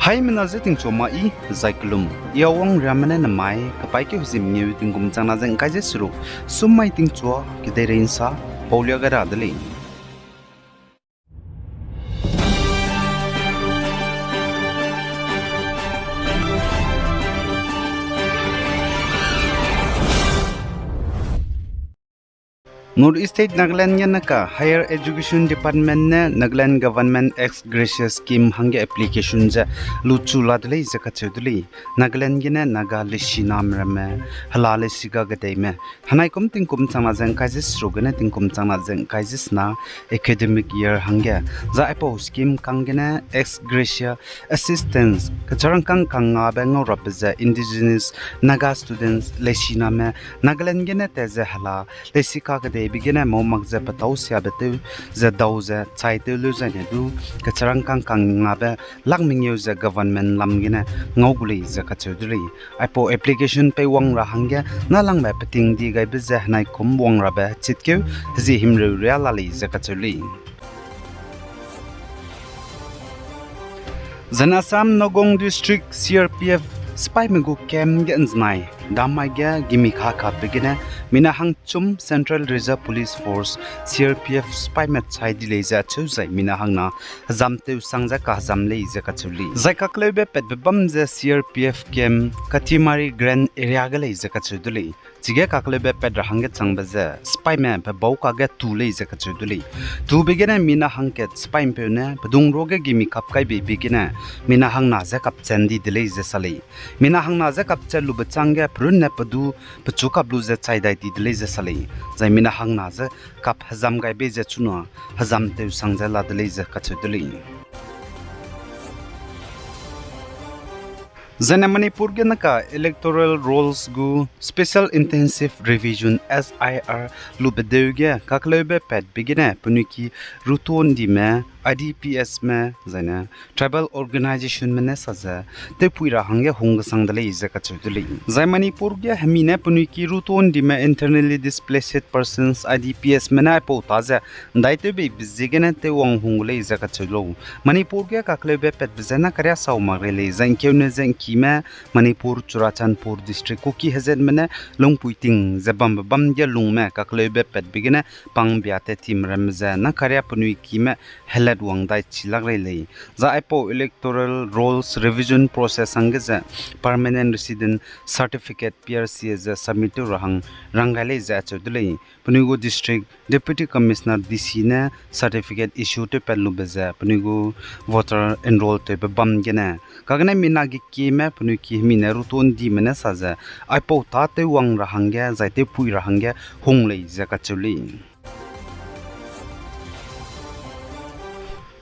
Hai menaze ting choma I zaiklum iawang ramane na mai kapai ke huzim nyu ting kum chang na jeng kai je suru sumai ting chua ki dei rein sa paulia ga radali North State Nagaland naka Higher Education Department ne Nagaland Government Ex Gratia Scheme hange application ja luchu ladle zakachudli Nagaland gine naga lishi namrame halale siga gadaime hanai kum tingkum changna jeng kaijis rugane tingkum changna jeng kaijis na academic year hange za apo scheme kangene Ex Gratia Assistance kacharang kanga bengo rapza indigenous Naga students lishi name Nagaland gine teze hala lesika gade begin mo magza patau sia betu za dauza chaite lu za ne du kacharang kang nga be langming yu za government lamgina ngoguli za kachudri apo application pe wang ra hangya na lang ba pating di gai be za nai kum wang ra ba chitkeu zi himru realali za kachuli Zanasam Nogong District CRPF Spy Megu Kem Gensnai Damaiga Gimi Kaka Begina Minahang Chum Central Reserve Police Force CRPF Spy Met Chai Dileza Chuzai Minahang na Zamte Sangza Kahzam Leza Kachuli Zaikaklebe Pet Bamza CRPF Kem Katimari Grand Area Galeza Kachuduli Tige Kaklebe Pet Rahanget Sangbaza Spy Man Bauka get two Leza Kachuduli To begin Minahang Ket Spy Pune Padung Roga Gimi Kapkai Begina Minahang Naza Kap Sendi Dileza Sali Minahang Naza Kap Chelu Bachanga Prun Nepadu Pachuka Blues Chai Dai Dileza Sali Zai Minahang Naza Kap Hazam Gai Beza Chuna Hazam Te Sangza La Dileza Kachuduli Zana Manipur ge naka electoral rolls gu special intensive revision SIR lubedeuge kaklebe pet begine puniki ruton dime IDPS me zana tribal organization me saza te puira hange hong sangdale izaka chuduli zai Manipur ge hamine puniki ruton dime internally displaced persons IDPS me na po taza daite be bizigene te wong hongule izaka chulo Manipur ge kaklebe pet bizana karya saumagele zankewne zankime Manipur Churachandpur district kuki hazen mene longpuiting zabam bam ge lungme kaklebe pet begine pangbiate tim ramza na karya punui kime helad wangdai chilagrele za ipo electoral rolls revision process angeza permanent resident certificate PRC as submit rahang rangale za chodle punigo district deputy commissioner DC na certificate issue to pelubeza punigo voter enroll to bam gena kagna minagi kime puniki mina ruton di mena saza ipo tate wang rahangya zaite pui rahangya hongle zakachuli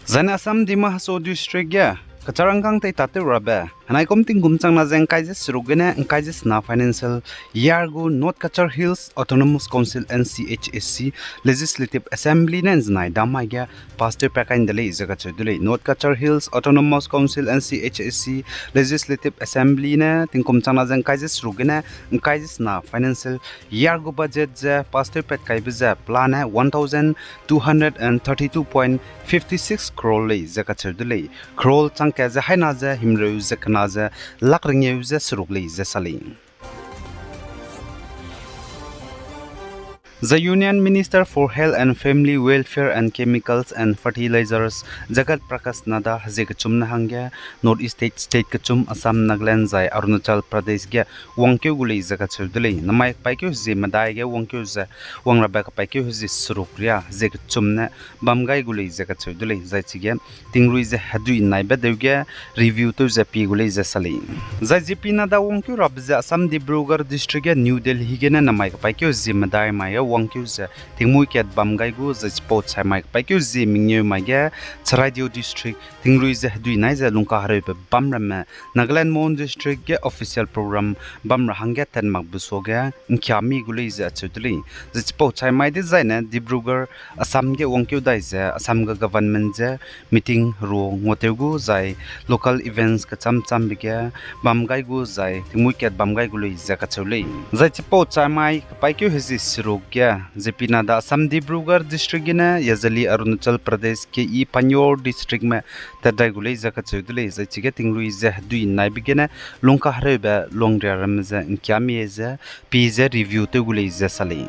Zana Assam Dima Haso district ya Kacharangkang te tate rabe Hanai komting gumchang na jeng kaijis rugene kaijis na financial year-gu North Kachar Hills Autonomous Council NCHSC Legislative Assembly nenzanai damaiga pastor pekain dele izakachudule North Kachar Hills Autonomous Council NCHSC Legislative Assembly ne tingkumchang na jeng kaijis rugene kaijis na financial year-gu budget je pastor petkai biza plan 1232.56 crore le izakachudule crore changka je haina je himru zakana Naza lakringye uza surugli zasaling. The Union Minister for Health and Family Welfare and Chemicals and Fertilizers Jagat Prakash Nada Hazek Chumna Hangya North East State Kachum Assam Nagaland Zai Arunachal Pradesh Gya Wangkyu Guli Zakachudli Namai Paikyu Zeme Daiga Wangkyu Za Wangrabaka Paikyu Zi Surukria Zek Chumna Bamgai Guli Zakachudli Zaichigya Tingrui Ze Hadui Naiba Deuga Review to Zapi Guli Zasali Zai Zipi Nada Wangkyu Rabza Assam Dibrugarh District New Delhi Gena Namai Paikyu Zeme Dai Maya Wangkyu za tingmui ket bamgai gu za sport sai mai paikyu zi mingyu maiga Charadio district tingrui za dui nai za lungka hare be bamram Nagaland Mon district ge official program bamra hangya ten mak busoga nkyami gulei za chudli za sport sai mai de zaina Dibrugarh Assam ge Wangkyu dai za Assam ga government za meeting ro ngotegu zai local events ka cham bige bamgai gu zai tingmui ket bamgai gulei za ka chulei za sport sai mai paikyu hezi sirok ya Zepina da Assam Dibrugarh district gina yazali Arunachal Pradesh ke I Panyor district में तदाई गुले जका चौदले जचिगे तिंगलुई जे दुई नाइ बिगेने लोंका हरेबे लोंगरिया रमजे इंक्यामी जे पीजे review ते गुले जे साली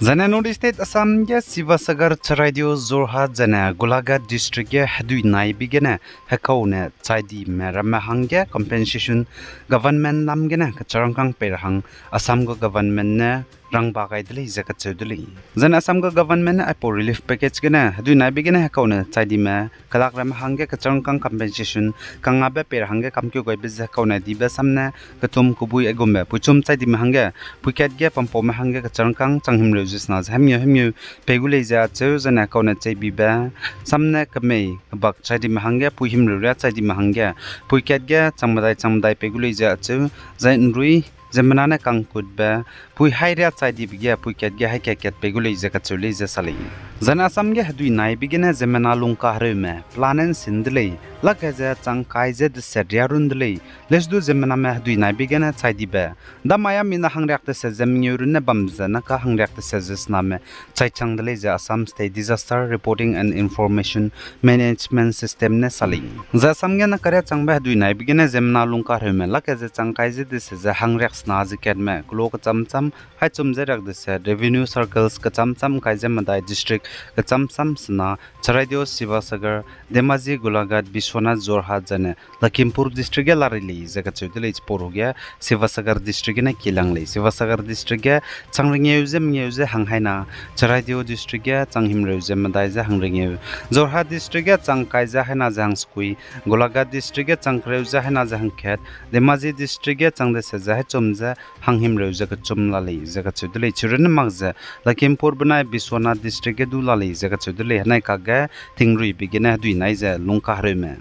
Zana North State Assam ge Sivasagar Charadio Zorhat Zana Golagat District ge Hadui Nai Bigene Hekaune Chaidi Merama Hange Compensation Government Namgene Kacharangkang Perhang Assam go Government ne Rang Bagai Dili Zakat Chudili Zana Assam go Government Apo Relief Package gene Hadui Nai Bigene Hekaune Chaidi me Kalakram Hange Kacharangkang Compensation Kangabe Perhange Kamkyo go Biza Kaune Dibe Samne Katum Kubui Egombe Puchum Chaidi Mahange Puket ge Pampo Mahange Kacharangkang Changhim Jusna hemyo pegule za chuzana kona chai biba samna kame bak chadi mahanga puhim rura chadi mahanga puikat ga chamdai pegule za chu zain rui zemanana kangkutba pui haira chadi bigya puikat ga haikakat pegule za kachule za sali zana samge hadui nai bigena zemana lungka harme planen sindle lakaza changkai ze de sedyarundle lesdu zemana me hadui nai bigena chadi ba da maya mina hangrak te sezemnyurune bamzana ka hangrak te sezesname chaichangdle za Assam State Disaster Reporting and Information Management System ne sali za samge na kare changba hadui nai bigena zemana lungka harme lakaza changkai ze de se hangrak sna ziket me klok chamcham hai chumje rak de se revenue circles ka chamcham kaije madai district ka chamcham sna Charadio Sivasagar Demaji Golagat Bishwanath Jorhat jane Lakhimpur district ge larili jaga chudile porogia Sivasagar district ne kilangli Sivasagar district ge changringyeuze hanghaina Charadio district ge changhimreuze madai ja hangringyeu Jorhat district ge changkaija haina jang skui Golagat district ge changkreuze haina jang khet Demaji district ge changde se ja chumja hanghimreuze ka chumlali jaga chudile chiren magza Lakhimpur banai Bishwanath district ge dulali jaga chudile hanai kaga tingri bigena dui nai ja lungka harme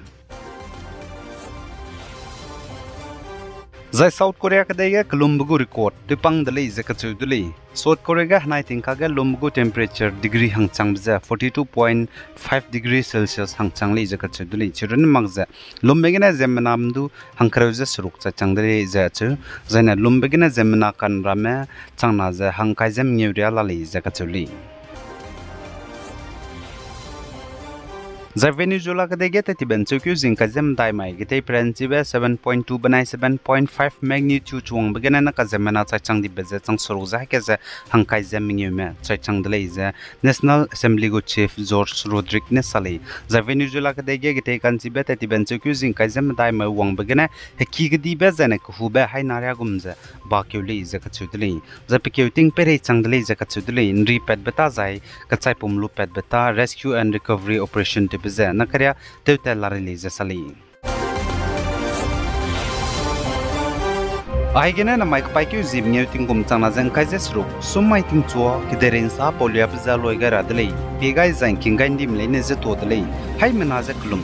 Zai South Korea ka dega Kolombo record tipang dali zaka chuduli South Korea ga hanai tingka ga Lombo temperature degree hangchang bza 42.5 degree Celsius hangchang li zaka chuduli chiren magza lombegena zemnamdu hangkrauza suruk cha changdali za chu zaina lombegena zemna kan rame changna za hangkaizem nyuria lali zaka chuli Venezuela ka dege tati benchokyu zinka zem daimai gitei prensibe 7.2 banai 7.5 magnitude chuang begena na ka zemana chang di beze chang soruza ke za hangkai zem mingyume chang dlei za National Assembly go Chief George Rodrick ne sali Venezuela ka dege gitei kansibe tati benchokyu zinka zem daimai wang begena heki gdi be zane ku hube hai narya gumza ba kyuli za ka chudli za pikeuting pere chang dlei za ka chudli nri pet beta zai ka chai pumlu pet beta rescue and recovery operation bize nakarya tewte larili zasali Aigena na mic paikyu zim nyuting kum chana jang kaise sruk sumai ting chua kideren sa polia bza loiga radlei pegai jang kingai dim leine je todlei hai mena je klum